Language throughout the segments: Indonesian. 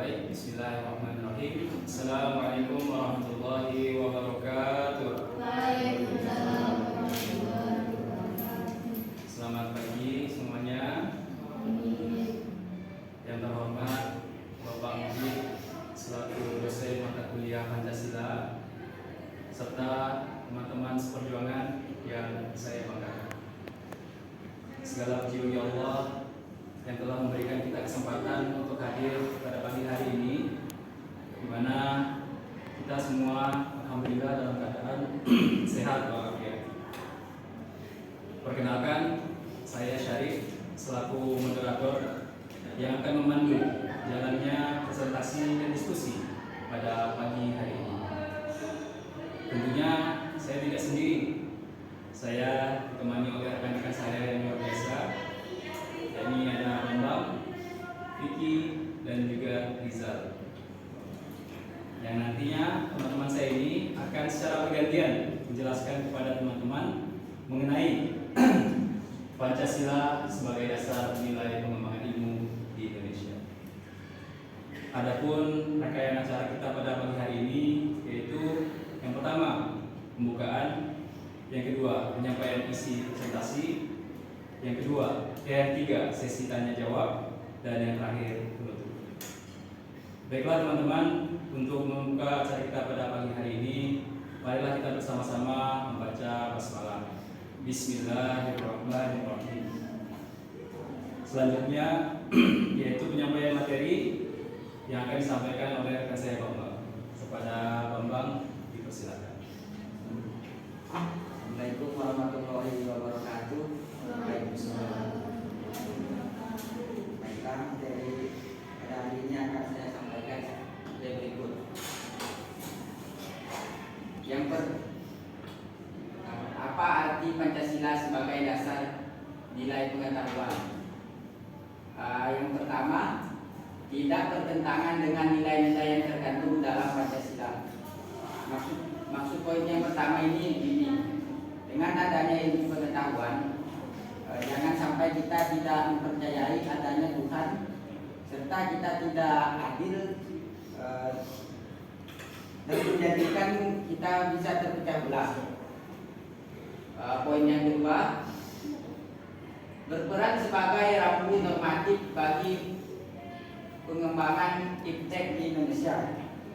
Baik, bismillahirrahmanirrahim. Assalamualaikum warahmatullahi wabarakatuh. Waalaikumsalam warahmatullahi wabarakatuh. Selamat pagi semuanya. Yang terhormat Bapak Mujib selaku dosen mata kuliah Pancasila serta teman-teman seperjuangan yang saya banggakan. Segala puji bagi Allah yang telah memberikan kita kesempatan untuk hadir pada pagi hari ini, di mana kita semua alhamdulillah dalam keadaan sehat walafiat. Perkenalkan, saya Syarif selaku moderator yang akan memandu jalannya presentasi dan diskusi pada pagi hari ini. Tentunya saya tidak sendiri. Saya ditemani oleh rekan-rekan saya yang luar biasa. Ini ada Bambang, Vicky, dan juga Rizal. Yang nantinya teman-teman saya ini akan secara bergantian menjelaskan kepada teman-teman mengenai Pancasila sebagai dasar nilai pengembangan ilmu di Indonesia. Adapun rangkaian acara kita pada pagi hari ini yaitu yang pertama pembukaan, yang kedua penyampaian isi presentasi, yang ketiga sesi tanya jawab, dan yang terakhir penutup. Baiklah teman-teman, untuk membuka acara kita pada pagi hari ini, marilah kita bersama-sama membaca basmalah. Bismillahirrahmanirrahim. Selanjutnya yaitu penyampaian materi yang akan disampaikan oleh rekan saya Bambang. Kepada Bambang dipersilakan. Assalamualaikum warahmatullahi wabarakatuh. Waalaikumsalam. Baiklah, materi pada hari ini akan saya sampaikan sebagai berikut. Apa arti Pancasila sebagai dasar nilai pengetahuan? Yang pertama, tidak bertentangan dengan nilai-nilai yang terkandung dalam Pancasila. Maksud poin yang pertama ini, dengan adanya ilmu pengetahuan, jangan sampai kita tidak mempercayai adanya Tuhan, serta kita tidak adil, dan menjadikan kita bisa terpecah belah. Poin yang kedua, berperan sebagai rambu normatif bagi pengembangan iptek di Indonesia.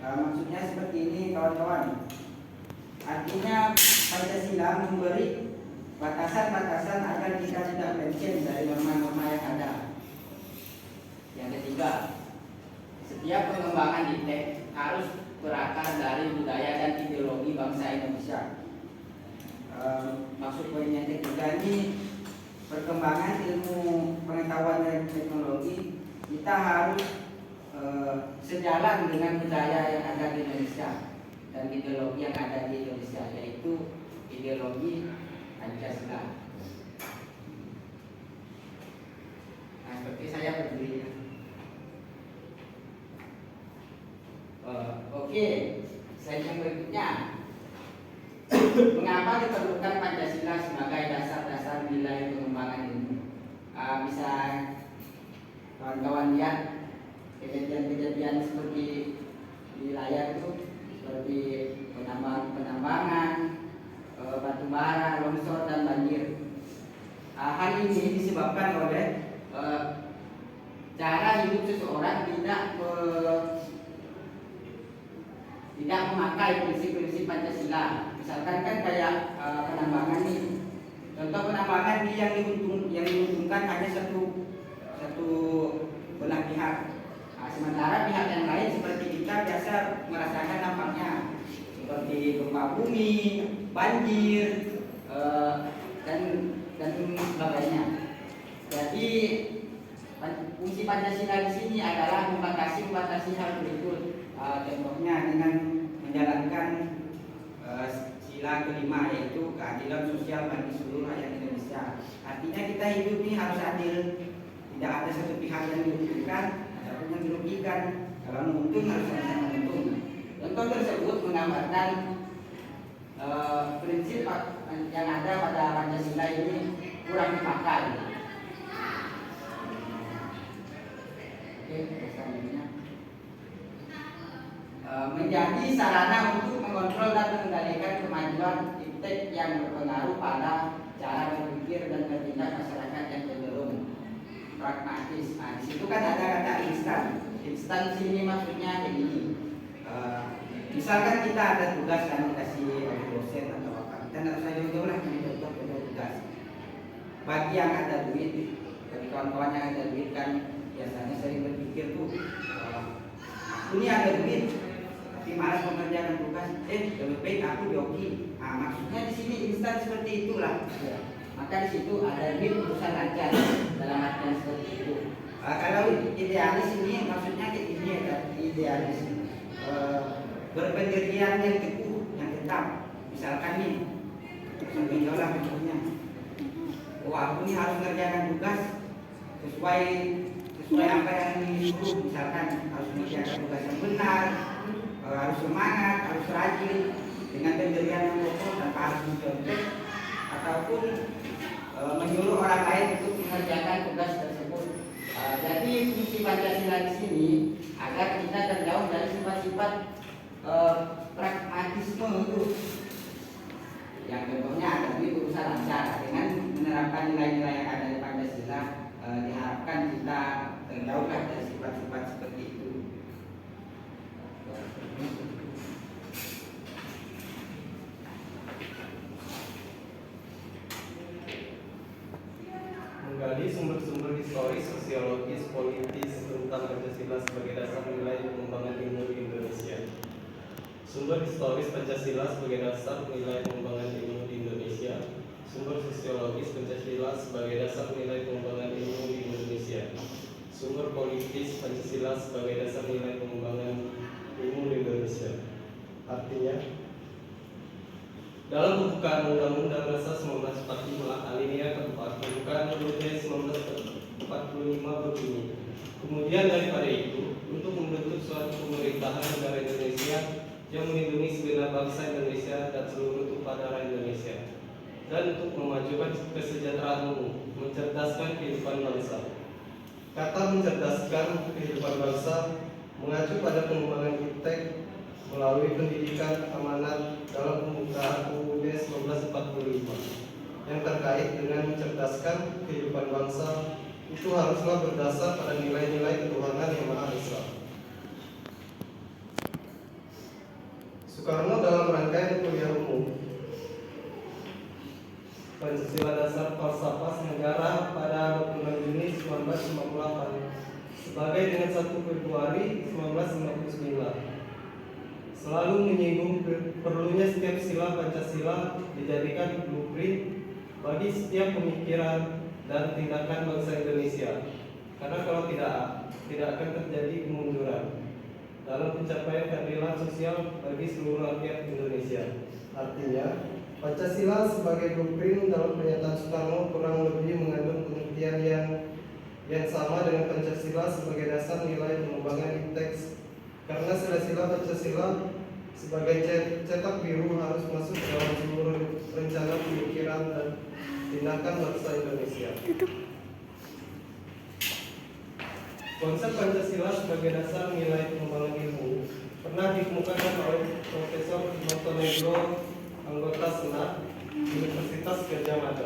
Maksudnya seperti ini kawan-kawan. Artinya Pancasila memberi batasan-batasan agar kita tidak melenceng dari norma-norma yang ada. Yang ketiga, setiap pengembangan iptek harus berakar dari budaya dan ideologi bangsa Indonesia. Maksud poin yang ketiga ini, perkembangan ilmu pengetahuan dan teknologi kita harus sejalan dengan budaya yang ada di Indonesia dan ideologi yang ada di Indonesia, yaitu ideologi Pancasila. Nah, seperti saya berdiri. Oke, slide yang berikutnya. Mengapa diperlukan Pancasila sebagai dasar-dasar nilai pengembangan ilmu? Bisa kawan-kawan lihat kejadian-kejadian seperti di layar itu, seperti penambangan, batu bara, longsor, dan banjir. Hal ini disebabkan oleh cara hidup seseorang tidak memakai prinsip-prinsip Pancasila. Misalkan kan kayak penambangan nih. Contoh penambangan nih yang diuntungkan hanya satu belah pihak. Sementara pihak yang lain seperti kita biasa merasakan dampaknya, seperti gempa bumi, banjir, dan sebagainya. Jadi fungsi Pancasila di sini adalah membatasi hal berikut. Contohnya dengan menjalankan sila kelima, yaitu keadilan sosial bagi seluruh rakyat Indonesia. Artinya kita hidup ini harus adil, tidak ada satu pihak yang diuntungkan ataupun yang dirugikan. Kalau menguntung harus sama-sama menguntung. Contoh tersebut menggambarkan prinsip yang ada pada Pancasila ini kurang dipakai. Oke, selanjutnya. menjadi sarana untuk mengontrol dan mengendalikan kemajuan iptek yang berpengaruh pada cara berpikir dan bertindak masyarakat yang cenderung pragmatis. Nah, di situ kan ada kata instan. Instan sini maksudnya kayak gini. Misalkan kita ada tugas kan dikasih oleh dosen atau apa, kita tidak usah jauh-jauh lah contoh tugas. Bagi yang ada duit, bagi kawan-kawan yang ada duit kan biasanya sering berpikir tuh, aku ini ada duit, tapi malas mengerjakan tugas. Lebih baik aku joki. Nah, maksudnya di sini instan seperti itulah. Maka di situ ada duit urusan lancar dalam artian seperti itu. Kalau idealis ini maksudnya kayak gini ya, idealis berpendirian yang teguh, yang tetap. Misalkan nih, sampai jauh lah contohnya. Aku nih harus mengerjakan tugas sesuai apa yang disuruh. Misalkan harus mengerjakan tugas yang benar, harus semangat, harus rajin dengan pendirian yang kokoh tanpa harus mencontek ataupun menyuruh orang lain untuk mengerjakan tugas tersebut. Jadi fungsi Pancasila di sini agar kita terjauh dari sifat-sifat pragmatisme itu. Yang contohnya ada di urusan lancar. Dengan menerapkan nilai-nilai yang ada di Pancasila, diharapkan kita terjauhlah dari sifat-sifat seperti itu. Menggali sumber-sumber historis, sosiologis, politis tentang Pancasila sebagai dasar nilai pengembangan ilmu di Indonesia. Sumber historis Pancasila sebagai dasar nilai pengembangan ilmu di Indonesia. Sumber sosiologis Pancasila sebagai dasar nilai pengembangan ilmu di Indonesia. Sumber politis Pancasila sebagai dasar nilai pengembangan ilmu di Indonesia. Artinya, dalam pembukaan Undang-Undang Dasar 1945 alinea keempat, pembukaan UUD 1945 berbunyi, kemudian daripada itu, untuk membentuk suatu pemerintahan negara Indonesia yang melindungi segenap bangsa Indonesia dan seluruh tumpah darah Indonesia, dan untuk memajukan kesejahteraan umum, mencerdaskan kehidupan bangsa. Kata mencerdaskan kehidupan bangsa mengacu pada pengembangan iptek melalui pendidikan amanat dalam pembukaan UUD 1945 yang terkait dengan mencerdaskan kehidupan bangsa itu haruslah berdasar pada nilai-nilai ketuhanan yang Maha Esa. Soekarno dalam rangkaian kuliah umum Pancasila Dasar Falsafah Negara pada 26 Juni 1958 sebagai dengan 1 Februari 1959 selalu menyinggung perlunya setiap sila Pancasila dijadikan blueprint bagi setiap pemikiran dan tindakan bangsa Indonesia, karena kalau tidak akan terjadi kemunduran dalam pencapaian keadilan sosial bagi seluruh rakyat Indonesia. Artinya, Pancasila sebagai blueprint dalam pernyataan Soekarno kurang lebih mengandung pengertian yang sama dengan Pancasila sebagai dasar nilai pengembangan iptek, karena sila-sila Pancasila sebagai cetak biru harus masuk dalam seluruh rencana pemikiran dan tindakan bangsa Indonesia. Konsep Pancasila sebagai dasar nilai pengembangan ilmu pernah dikemukakan oleh Profesor Montenegro, anggota Senat Universitas Gadjah Mada,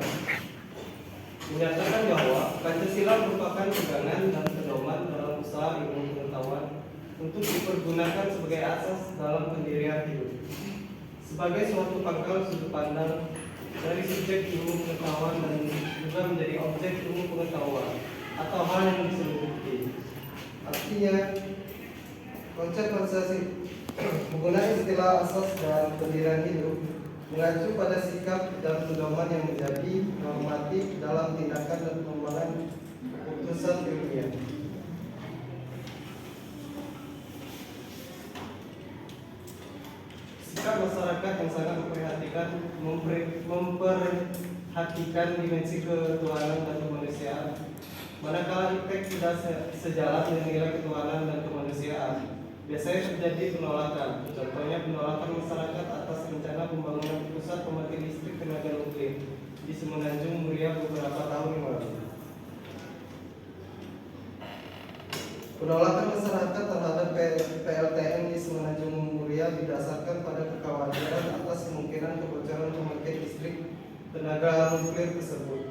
menyatakan bahwa Pancasila merupakan pegangan dan pedoman dalam usaha ilmu pengetahuan untuk dipergunakan sebagai asas dalam pendirian hidup, sebagai suatu pangkal sudut pandang dari subjek ilmu pengetahuan dan juga menjadi objek ilmu pengetahuan atau hal yang diselidiki. Artinya, konsep Pancasila menggunakan istilah asas dalam pendirian hidup mengacu pada sikap dan pedoman yang menjadi normatif dalam tindakan dan pengembangan keputusan ilmiah. Sikap masyarakat yang sangat memperhatikan dimensi ketuhanan dan kemanusiaan, manakala iptek tidak sejalan dengan nilai ketuhanan dan kemanusiaan, biasanya terjadi penolakan. Contohnya penolakan masyarakat atas rencana pembangunan pusat pembangkit listrik tenaga nuklir di Semenanjung Muria beberapa tahun yang lalu. Penolakan masyarakat terhadap PLTN di Semenanjung didasarkan pada kekhawatiran atas kemungkinan kebocoran pembangkit listrik tenaga nuklir tersebut.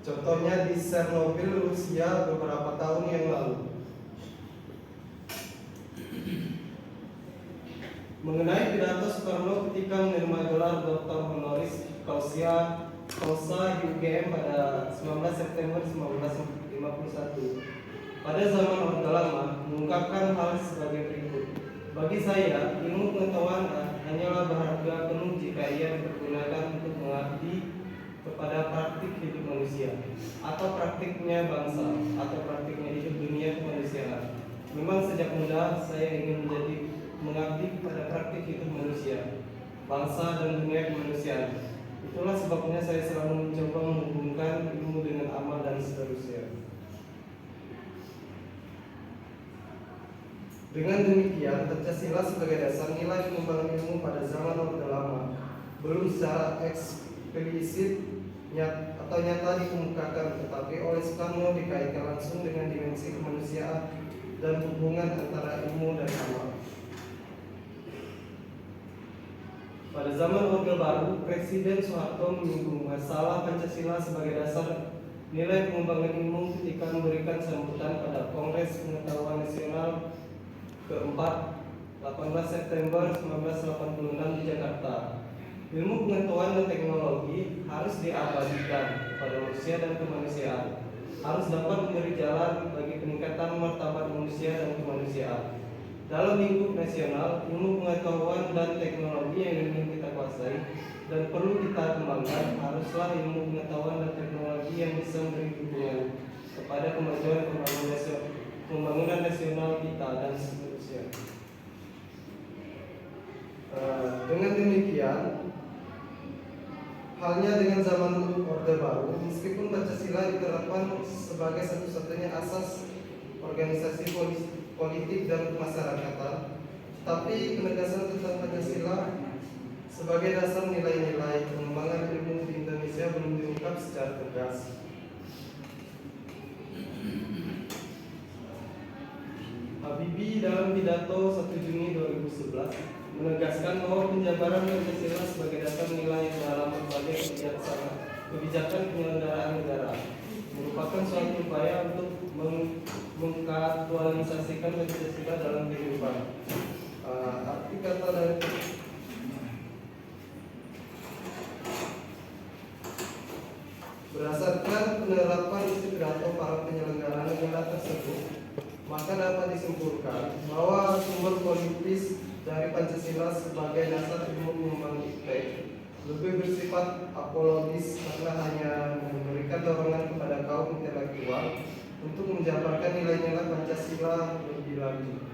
Contohnya di Chernobyl, Rusia beberapa tahun yang lalu. Mengenai pidato Soekarno ketika menerima gelar Dr. Honoris Causa di UGM pada 19 September 1951. Pada zaman Orde Lama, mengungkapkan hal sebagai berikut. Bagi saya, ilmu pengetahuan hanyalah berharga penuh jika ia dipergunakan untuk mengabdi kepada praktik hidup manusia, atau praktiknya bangsa, atau praktiknya hidup dunia kemanusiaan. Memang sejak muda saya ingin mengabdi kepada praktik hidup manusia, bangsa dan dunia kemanusiaan. Itulah sebabnya saya selalu mencoba menghubungkan ilmu dengan amal dan seterusnya. Dengan demikian, Pancasila sebagai dasar nilai pengembangan ilmu pada zaman Orde Lama belum secara eksplisit atau nyata dikemukakan, tetapi oleh Soekarno dikaitkan langsung dengan dimensi kemanusiaan dan hubungan antara ilmu dan amal. Pada zaman Orde Baru, Presiden Soeharto menyinggung masalah Pancasila sebagai dasar nilai pengembangan ilmu ketika memberikan sambutan pada Kongres Pengetahuan Nasional keempat 18 September 1986 di Jakarta. Ilmu pengetahuan dan teknologi harus diabadikan kepada manusia dan kemanusiaan, harus dapat memberi jalan bagi peningkatan martabat manusia dan kemanusiaan. Dalam lingkup nasional, ilmu pengetahuan dan teknologi yang ingin kita kuasai dan perlu kita kembangkan haruslah ilmu pengetahuan dan teknologi yang bisa memberi dukungan kepada kemajuan pembangunan nasional kita dan seterusnya. Dengan demikian, halnya dengan zaman Orde Baru, meskipun Pancasila diterapkan sebagai satu-satunya asas organisasi politik dan kemasyarakatan, tapi penegasan tentang Pancasila sebagai dasar nilai-nilai pengembangan ilmu di Indonesia belum diungkap secara tegas. Habibie dalam pidato 1 Juni 2011 menegaskan bahwa penjabaran Pancasila sebagai dasar nilai dalam berbagai kebijakan penyelenggaraan negara merupakan suatu upaya untuk mengaktualisasikan Pancasila dalam kehidupan. Arti kata dari berdasarkan penerapan isi pidato para penyelenggara negara tersebut, maka dapat disimpulkan bahwa sumber politis dari Pancasila sebagai dasar ilmu pengembang IPTEK lebih bersifat apologis karena hanya memberikan dorongan kepada kaum intelektual untuk menjabarkan nilai-nilai Pancasila lebih lanjut.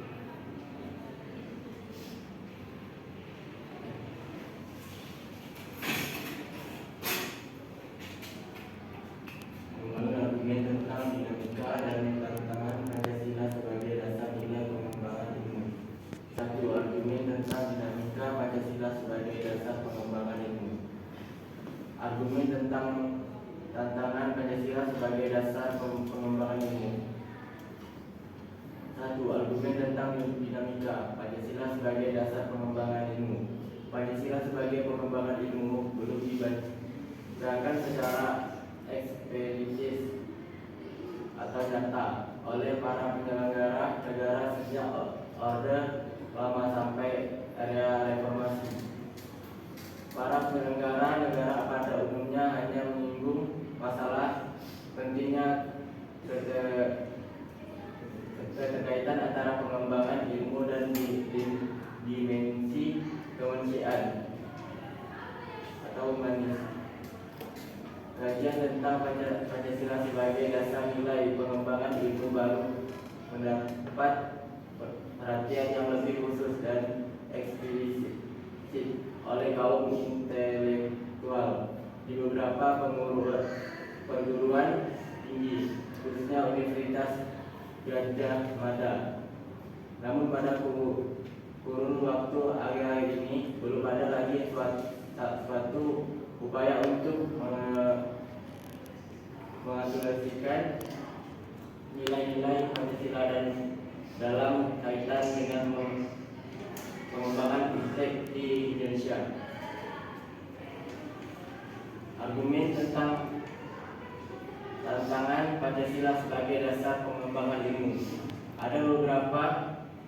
Argumen tentang dinamika dan tantangan Pancasila sebagai dasar nilai pengembangan ilmu. Satu, argumen tentang dinamika Pancasila sebagai dasar pengembangan ilmu. Argumen tentang tantangan Pancasila sebagai dasar pengembangan ilmu. Satu, argumen tentang dinamika Pancasila sebagai dasar pengembangan ilmu. Pancasila sebagai pengembangan ilmu belum dibacakan secara eksplisit atau nyata oleh para penyelenggara negara sejak Orde Lama sampai era reformasi. Para penyelenggara negara pada umumnya hanya menyinggung masalah pentingnya keterkaitan antara pengembangan ilmu dan dimensi kemanusiaan atau humanis. Kajian tentang Pancasila sebagai dasar nilai pengembangan ilmu baru mendapat perhatian yang lebih khusus dan eksplisit oleh kaum intelektual di beberapa perguruan tinggi, khususnya Universitas Gadjah Mada. Namun pada kurun waktu akhir-akhir ini belum ada lagi suatu upaya untuk mengaplikasikan nilai-nilai Pancasila dan dalam kaitan dengan pengembangan iptek di Indonesia. Argumen tentang tantangan Pancasila sebagai dasar pengembangan ilmu. Ada beberapa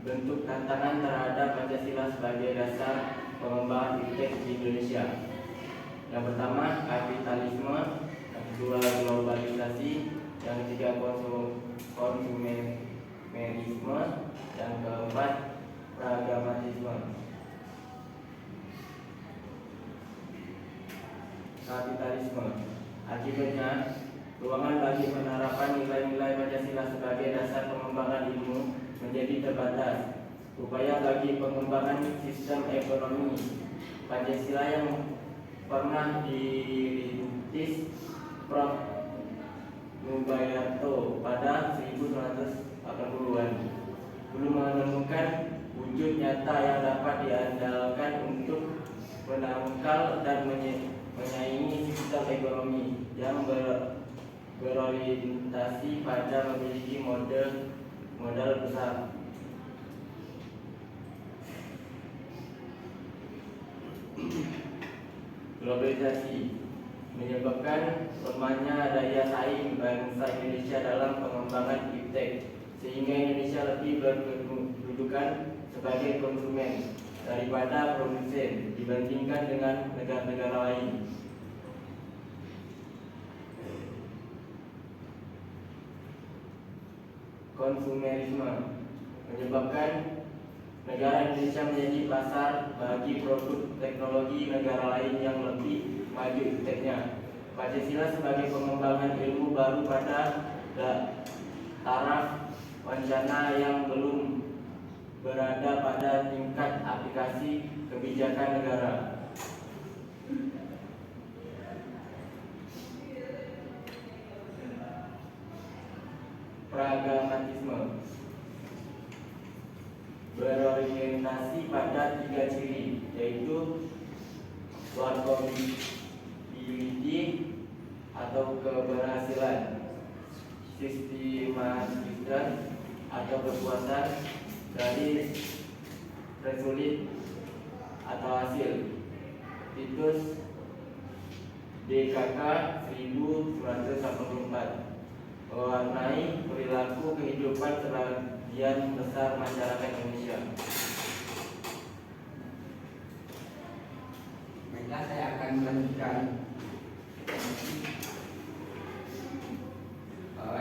bentuk tantangan terhadap Pancasila sebagai dasar pengembangan iptek di Indonesia. Yang pertama, kapitalisme. Yang kedua, globalisasi. Yang ketiga, konsumerisme. Yang keempat, pragmatisme. Kapitalisme. Akibatnya, ruangan bagi penerapan nilai-nilai Pancasila sebagai dasar pengembangan ilmu menjadi terbatas. Upaya bagi pengembangan sistem ekonomi Pancasila yang pernah dirintis Prof. Nubayarto pada 1980-an belum menemukan wujud nyata yang dapat diandalkan untuk menangkal dan menyaingi sistem ekonomi yang berorientasi pada memiliki modal besar. Globalisasi menyebabkan lemahnya daya saing bangsa Indonesia dalam pengembangan iptek, sehingga Indonesia lebih berkedudukan sebagai konsumen daripada produsen dibandingkan dengan negara-negara lain. Konsumerisme menyebabkan negara Indonesia menjadi pasar bagi produk teknologi negara lain yang lebih maju ipteknya. Pancasila sebagai pengembangan ilmu baru pada taraf wacana yang belum berada pada tingkat aplikasi kebijakan negara. Pragmatisme berorientasi pada 3 ciri, yaitu workability atau keberhasilan, sistematis atau kepuasan dari resulit atau hasil. Titus DKK 1984 mewarnai perilaku kehidupan sebagian besar masyarakat Indonesia. Baiklah, saya akan melanjutkan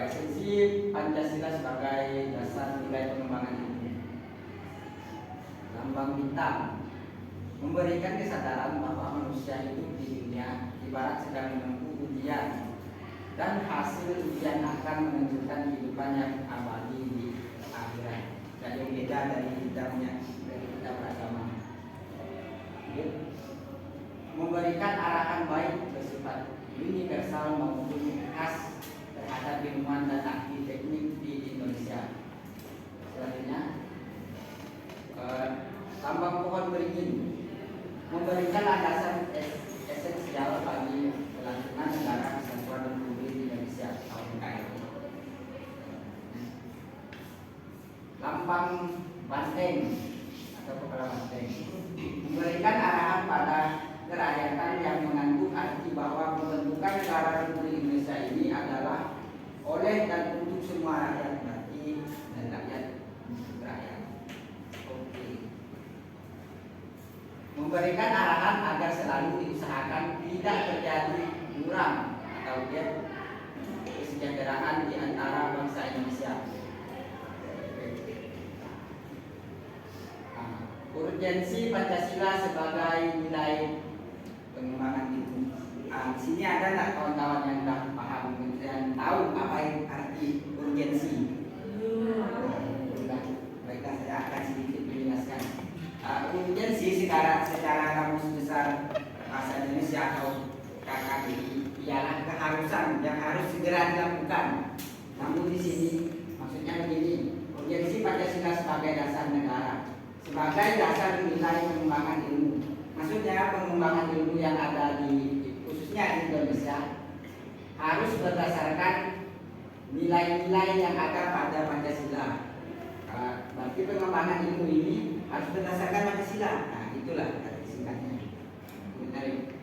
esensi Pancasila sebagai dasar nilai pengembangan ilmu. Lambang bintang memberikan kesadaran bahwa manusia hidup di dunia ibarat sedang menempuh ujian, dan hasil ujian akan menentukan kehidupan yang abadi di akhirat. Dan yang beda dari kita beragama. Memberikan arahan baik bersifat universal maupun khas terhadap ilmuwan dan ahli teknik di Indonesia. Selanjutnya, lambang pohon beringin memberikan landasan esensial bagi kelangsungan negara kesatuan Republik Indonesia atau NKRI. Lambang banteng atau kepala banteng memberikan arahan pada kerakyatan yang mengandung arti bahwa pembentukan negara Republik Indonesia ini adalah oleh dan untuk semua rakyat, berarti dan rakyat untuk rakyat. Oke. Memberikan arahan agar selalu diusahakan tidak terjadi jurang atau kesejahteraan di antara bangsa Indonesia. Urgensi Pancasila sebagai nilai pengembangan ilmu. Di sini ada nggak kawan-kawan yang sudah paham dan tahu apa yang arti urgensi? Baiklah, saya akan sedikit menjelaskan. Urgensi secara kamus besar bahasa Indonesia atau KKBI ialah keharusan yang harus segera dilakukan. Namun di sini maksudnya begini, urgensi Pancasila sebagai dasar negara, sebagai dasar nilai pengembangan ilmu. Maksudnya pengembangan ilmu yang ada khususnya di Indonesia harus berdasarkan nilai-nilai yang ada pada Pancasila. Berarti pengembangan ilmu ini harus berdasarkan Pancasila. Nah, itulah arti singkatnya. Menarik.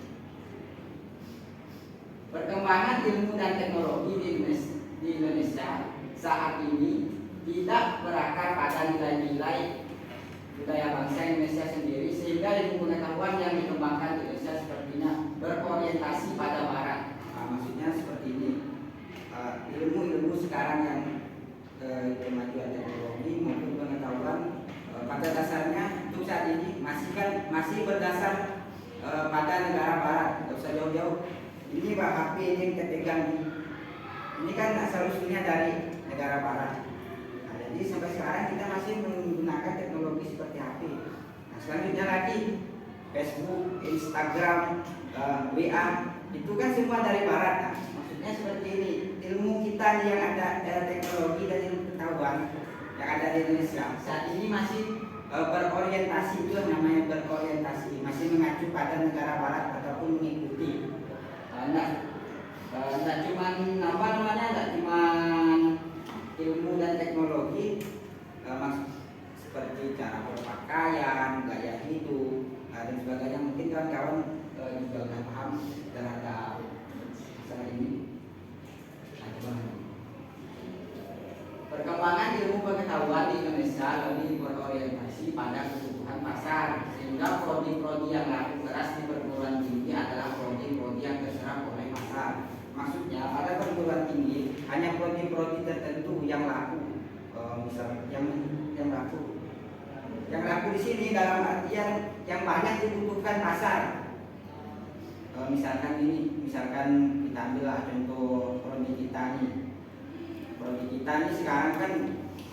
Perkembangan ilmu dan teknologi di Indonesia saat ini tidak berakar pada nilai-nilai budaya bangsa Indonesia sendiri, sehingga ilmu pengetahuan yang dikembangkan di Indonesia sepertinya berorientasi pada Barat. Nah, maksudnya seperti ini, ilmu-ilmu sekarang yang kemajuan teknologi maupun pengetahuan pada dasarnya untuk saat ini masih berdasar pada negara Barat. Tidak usah jauh-jauh. Ini Pak HP ini yang kita pegang ini kan asal usulnya dari negara Barat. Nah, jadi sampai sekarang kita masih menggunakan teknologi seperti HP. Nah, selanjutnya lagi Facebook, Instagram, WA itu kan semua dari Barat. Nah, maksudnya seperti ini, ilmu kita nih yang ada teknologi dan ilmu pengetahuan yang ada di Indonesia saat ini masih berorientasi, itu namanya berorientasi, masih mengacu pada negara Barat ataupun mengikuti. Tidak cuma ilmu dan teknologi, seperti cara berpakaian, gaya hidup, dan sebagainya. Mungkin kawan-kawan juga sudah paham terhadap masalah ini. Perkembangan ilmu pengetahuan di Indonesia lebih berorientasi pada kebutuhan pasar, sehingga prodi-prodi yang laku keras di perguruan tinggi adalah prodi-prodi yang terserap oleh pasar. Maksudnya pada perguruan tinggi hanya prodi-prodi tertentu yang laku, yang laku. Yang laku di sini dalam artian yang banyak dibutuhkan pasar. Misalkan kita ambillah contoh prodi kita nih. Prodi kita nih sekarang kan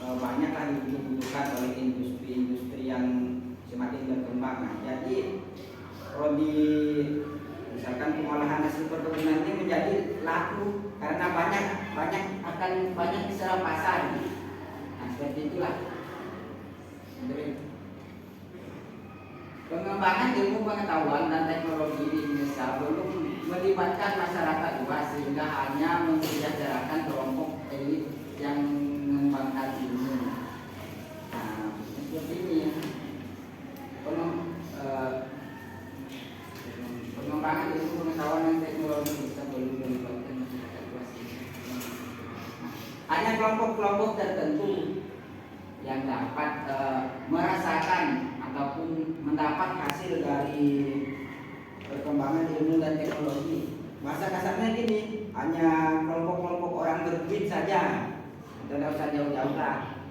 banyaklah dibutuhkan oleh industri-industri yang semakin berkembang. Nah, jadi prodi misalkan pengolahan hasil perkebunan ini menjadi laku karena banyak diserap pasar. Nah, seperti itulah. Pengembangan ilmu pengetahuan dan teknologi di Indonesia belum melibatkan masyarakat luas, sehingga hanya mensejahterakan kelompok elit yang mengembangkan ilmu. Nah, seperti ini ya. Pengembangan ilmu pengetahuan dan teknologi bisa belum melibatkan masyarakat luas. Hanya kelompok-kelompok tertentu yang dapat merasakan ataupun mendapat hasil dari perkembangan ilmu dan teknologi. Masa kasarnya gini, hanya kelompok-kelompok orang berduit saja. Tidak usah jauh-jauh lah.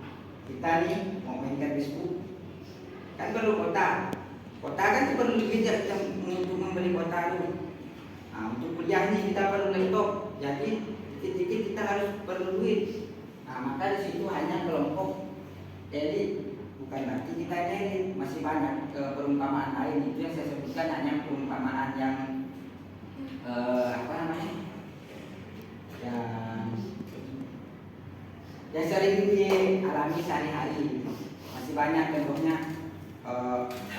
Kita nih mau main Facebook, kan perlu kota. Kota kan perlu duit untuk membeli kota dulu. Nah, untuk kuliah nih kita perlu laptop. Jadi dikit-dikit kita harus perlu duit. Nah, maka di situ hanya kelompok elit. Bukan berarti kita ini masih banyak perumpamaan lain. Itu yang saya sebutkan hanya perumpamaan yang yang sering dialami sehari-hari. Masih banyak contohnya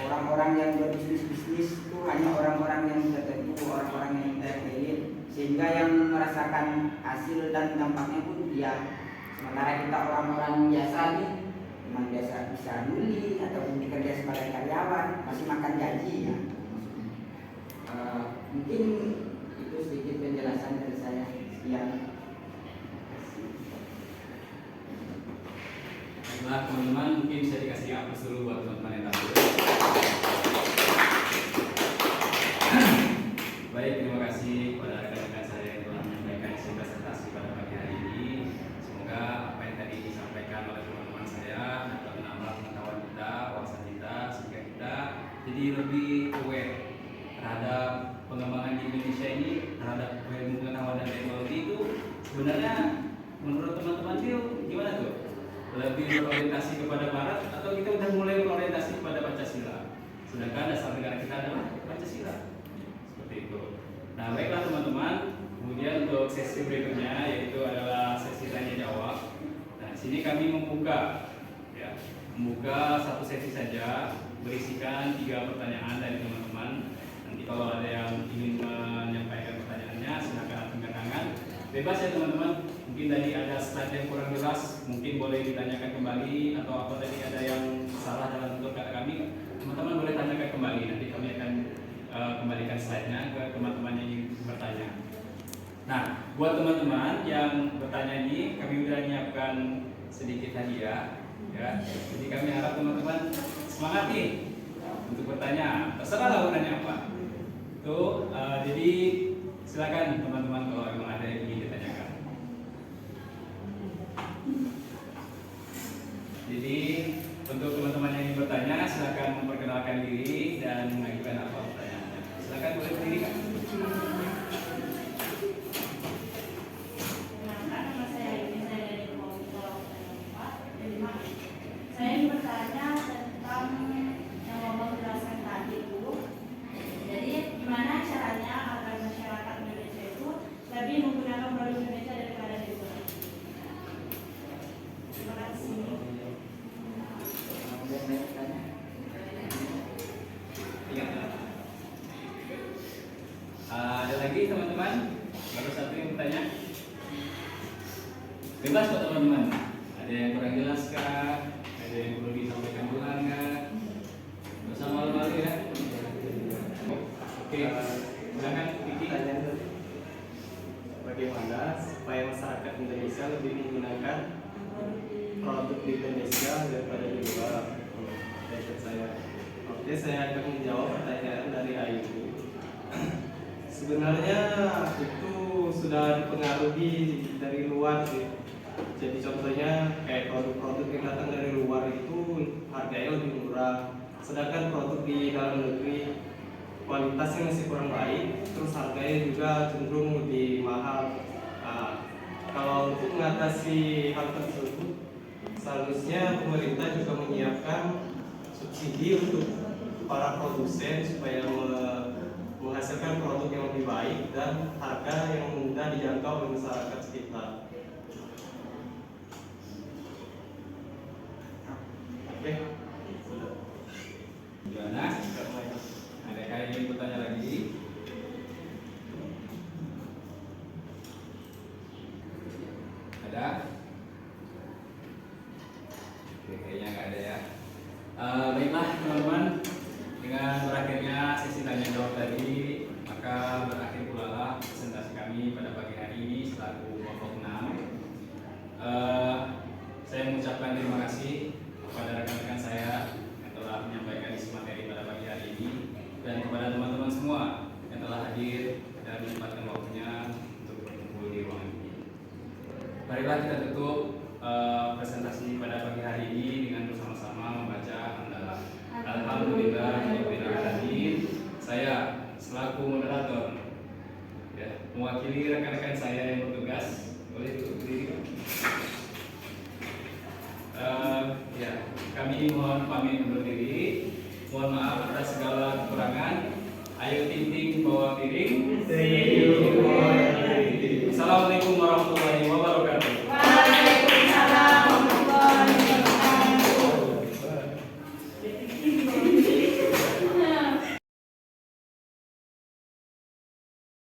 orang-orang yang berbisnis itu hanya orang-orang yang tertentu, orang-orang yang elit, sehingga yang merasakan hasil dan dampaknya pun dia. Sementara kita orang-orang biasa nih, memang biasa bisa nuli ataupun bekerja sebagai karyawan, masih makan gaji ya. Mungkin itu sedikit penjelasan dari saya. Sekian. Baiklah teman-teman, mungkin bisa dikasih hapus dulu buat teman-teman yang tahu. Baik, terima kasih kepada rekan-rekan saya yang telah menyampaikan isi presentasi pada pagi hari ini. Semoga apa yang tadi disampaikan oleh teman-teman saya dapat menambah pengetahuan kita, wawasan kita, sehingga kita jadi lebih aware terhadap pengembangan di Indonesia ini, terhadap ilmu pengetahuan dan teknologi itu sebenarnya menurut teman-teman itu gimana tuh? Lebih berorientasi kepada Barat atau kita udah mulai berorientasi kepada Pancasila? Sedangkan dasar negara kita adalah Pancasila. Seperti itu. Nah, baiklah teman-teman. Kemudian untuk sesi berikutnya yaitu adalah sesi tanya jawab. Nah, di sini kami membuka satu sesi saja, berisikan 3 pertanyaan dari teman-teman. Nanti kalau ada yang ingin menyampaikan pertanyaannya, silakan angkat tangan. Bebas ya teman-teman. Mungkin tadi ada slide yang kurang jelas, mungkin boleh ditanyakan kembali, atau apa tadi ada yang salah dalam bentuk kata kami, teman-teman boleh tanyakan kembali. Nanti kami akan kembalikan slide-nya ke teman-teman yang ingin bertanya. Nah, buat teman-teman yang bertanya ini, kami sudah menyiapkan sedikit hadiah, ya. Jadi kami harap teman-teman semangat nih untuk bertanya. Terserah lah bertanya apa. Tuh, jadi silakan teman-teman kalau memang ada yang ingin ditanyakan. Jadi untuk teman-teman yang ingin bertanya, silakan memperkenalkan diri dan mengajukan apa pertanyaannya. Silakan boleh berdiri, Kak. Nama saya Yuni, saya dari Komputer Pak. Saya ingin bertanya tentang yang Bapak jelaskan tadi Bu. Jadi gimana caranya agar masyarakat Indonesia itu lebih menggunakan produk Indonesia daripada di luar? Terima kasih. Ingat. Ada lagi teman-teman? Baru satu yang bertanya. Bebas kok teman-teman. Ada yang kurang jelas kah? Ada yang perlu disampaikan ulang kah? Nggak usah malu-malu ya. Oke, silakan Vicky. Bagaimana supaya masyarakat Indonesia lebih menggunakan produk di Indonesia daripada di luar? Pertanyaan saya. Oke, saya akan menjawab pertanyaan dari Ayu. Sebenarnya itu sudah dipengaruhi dari luar sih. Jadi contohnya kayak produk-produk yang datang dari luar itu harganya lebih murah, sedangkan produk di dalam negeri kualitasnya masih kurang baik, terus harganya juga cenderung lebih mahal. Nah, kalau untuk mengatasi hal tersebut, seharusnya pemerintah juga menyiapkan subsidi untuk para produsen supaya menghasilkan produk yang lebih baik dan harga yang mudah dijangkau oleh masyarakat sekitar. Oke, sudah. Gimana? Adakah yang ingin bertanya lagi? Ada? Oke, kayaknya nggak ada ya. Baiklah teman-teman, dengan berakhirnya sesi tanya jawab tadi, maka berakhir pula lah presentasi kami pada pagi hari ini selaku kelompok 6. Saya mengucapkan terima kasih kepada rekan-rekan saya yang telah menyampaikan isi materi pada pagi hari ini, dan kepada teman-teman semua yang telah hadir dan menyempatkan waktunya untuk berkumpul di ruangan ini. Marilah kita tutup presentasi pada pagi hari ini dengan bersama-sama membaca hamdalah. Alhamdulillahirabbil alamin. Saya selaku moderator ya, mewakili rekan-rekan saya yang bertugas, boleh duduk berdiri. Ya, kami mohon pamit undur diri. Mohon maaf atas segala kekurangan. Ayo ting-ting bawa piring. Assalamualaikum warahmatullahi wabarakatuh.